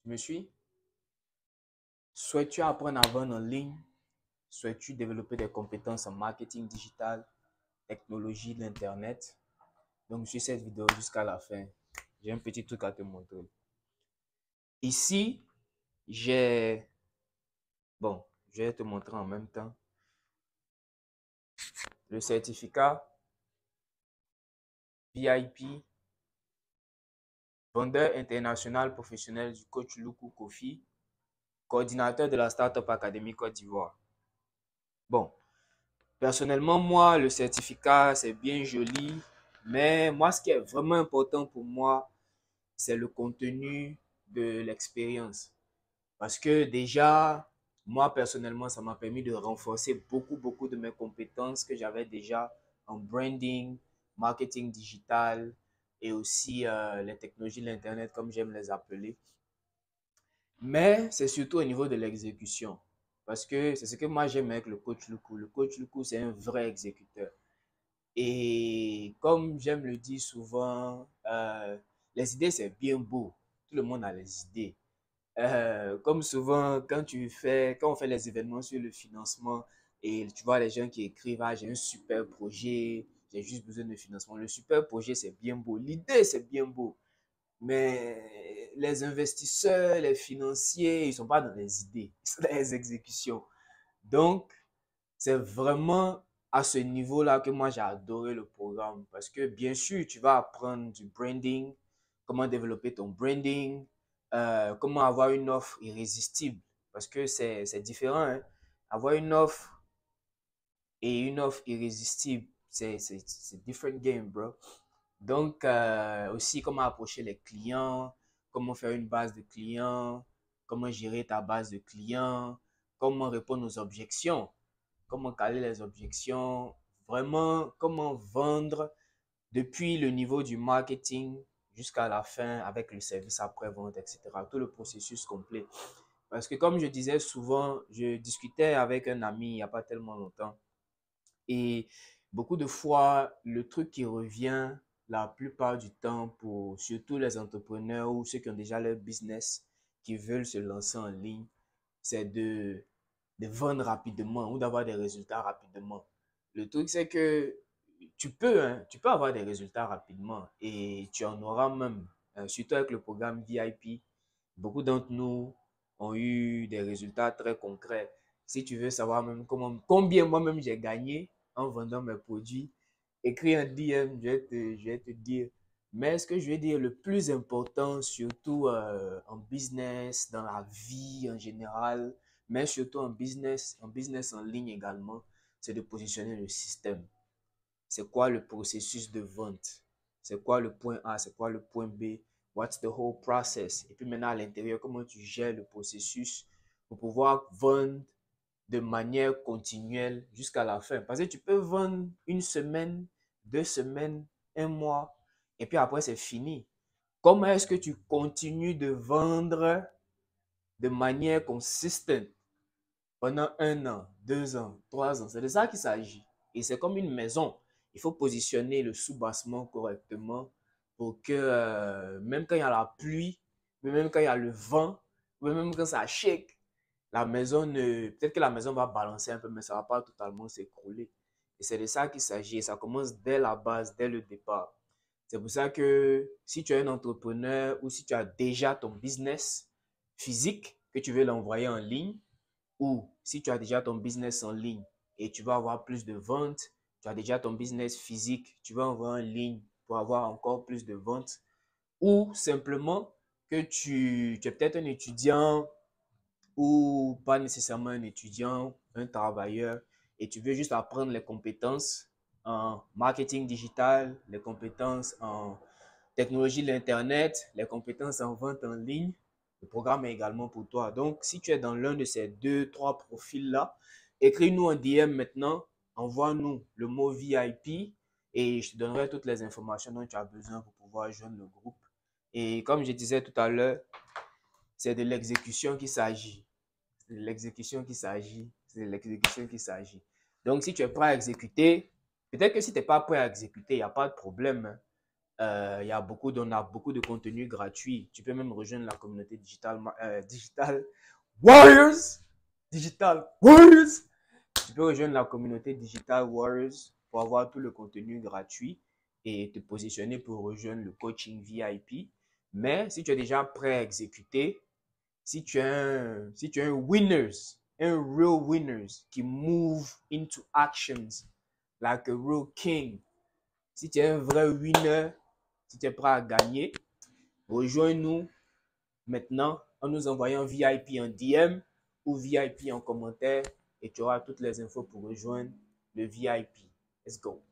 Tu me suis? Souhaites-tu apprendre à vendre en ligne? Souhaites-tu développer des compétences en marketing digital, technologie de l'Internet? Donc, suis cette vidéo jusqu'à la fin. J'ai un petit truc à te montrer. Ici, j'ai... Bon, je vais te montrer en même temps le certificat VIP, vendeur international professionnel du coach Luku Kofi, coordinateur de la Startup Academy Côte d'Ivoire. Bon, personnellement, moi, le certificat, c'est bien joli, mais moi, ce qui est vraiment important pour moi, c'est le contenu de l'expérience. Parce que déjà, moi, personnellement, ça m'a permis de renforcer beaucoup de mes compétences que j'avais déjà en branding, marketing digital et aussi les technologies de l'Internet, comme j'aime les appeler. Mais c'est surtout au niveau de l'exécution. Parce que c'est ce que moi j'aime avec le coach Luku. Le coach Luku, c'est un vrai exécuteur. Et comme j'aime le dire souvent, les idées, c'est bien beau. Tout le monde a les idées. Comme souvent, quand on fait les événements sur le financement et tu vois les gens qui écrivent, ah, j'ai un super projet, j'ai juste besoin de financement. Le super projet, c'est bien beau. L'idée, c'est bien beau. Mais les investisseurs, les financiers, ils ne sont pas dans les idées, ils sont dans les exécutions. Donc, c'est vraiment à ce niveau-là que moi j'ai adoré le programme parce que bien sûr, tu vas apprendre du branding, comment développer ton branding, comment avoir une offre irrésistible parce que c'est différent. Hein. Avoir une offre et une offre irrésistible, c'est different game, bro. Donc, aussi comment approcher les clients, comment faire une base de clients, comment gérer ta base de clients, comment répondre aux objections, comment caler les objections, vraiment comment vendre depuis le niveau du marketing jusqu'à la fin avec le service après-vente, etc. Tout le processus complet. Parce que comme je disais souvent, je discutais avec un ami il n'y a pas tellement longtemps et beaucoup de fois, le truc qui revient la plupart du temps pour surtout les entrepreneurs ou ceux qui ont déjà leur business, qui veulent se lancer en ligne, c'est de vendre rapidement ou d'avoir des résultats rapidement. Le truc, c'est que tu peux avoir des résultats rapidement et tu en auras même, surtout avec le programme VIP. Beaucoup d'entre nous ont eu des résultats très concrets. Si tu veux savoir même combien moi-même j'ai gagné en vendant mes produits, écris un DM, je vais te dire. Mais ce que je vais dire, le plus important, surtout en business, dans la vie en général, mais surtout en business en ligne également, c'est de positionner le système. C'est quoi le processus de vente? C'est quoi le point A? C'est quoi le point B? What's the whole process? Et puis maintenant à l'intérieur, comment tu gères le processus pour pouvoir vendre de manière continuelle jusqu'à la fin. Parce que tu peux vendre une semaine, 2 semaines, un mois, et puis après c'est fini. Comment est-ce que tu continues de vendre de manière consistante pendant 1 an, 2 ans, 3 ans? C'est de ça qu'il s'agit. Et c'est comme une maison. Il faut positionner le sous-bassement correctement pour que même quand il y a la pluie, même quand il y a le vent, même quand ça shake, la maison ne. Peut-être que la maison va balancer un peu, mais ça ne va pas totalement s'écrouler. Et c'est de ça qu'il s'agit. Et ça commence dès la base, dès le départ. C'est pour ça que si tu es un entrepreneur ou si tu as déjà ton business physique, que tu veux l'envoyer en ligne, ou si tu as déjà ton business en ligne et tu vas avoir plus de ventes, tu as déjà ton business physique, tu vas envoyer en ligne pour avoir encore plus de ventes, ou simplement que tu es peut-être un étudiant ou pas nécessairement un étudiant, un travailleur, et tu veux juste apprendre les compétences en marketing digital, les compétences en technologie de l'Internet, les compétences en vente en ligne, le programme est également pour toi. Donc, si tu es dans l'un de ces deux, trois profils-là, écris-nous un DM maintenant, envoie-nous le mot VIP et je te donnerai toutes les informations dont tu as besoin pour pouvoir joindre le groupe. Et comme je disais tout à l'heure, c'est de l'exécution qu'il s'agit. C'est de l'exécution qu'il s'agit. C'est de l'exécution qu'il s'agit. Donc, si tu es prêt à exécuter, peut-être que si tu n'es pas prêt à exécuter, il n'y a pas de problème. Hein. On a beaucoup de contenu gratuit. Tu peux même rejoindre la communauté Digital Warriors. Digital Warriors. Tu peux rejoindre la communauté Digital Warriors pour avoir tout le contenu gratuit et te positionner pour rejoindre le coaching VIP. Mais si tu es déjà prêt à exécuter, si tu es un winners, un real winners qui move into actions like a real king, si tu es un vrai winner, si tu es prêt à gagner, rejoins-nous maintenant en nous envoyant VIP en DM ou VIP en commentaire et tu auras toutes les infos pour rejoindre le VIP. Let's go.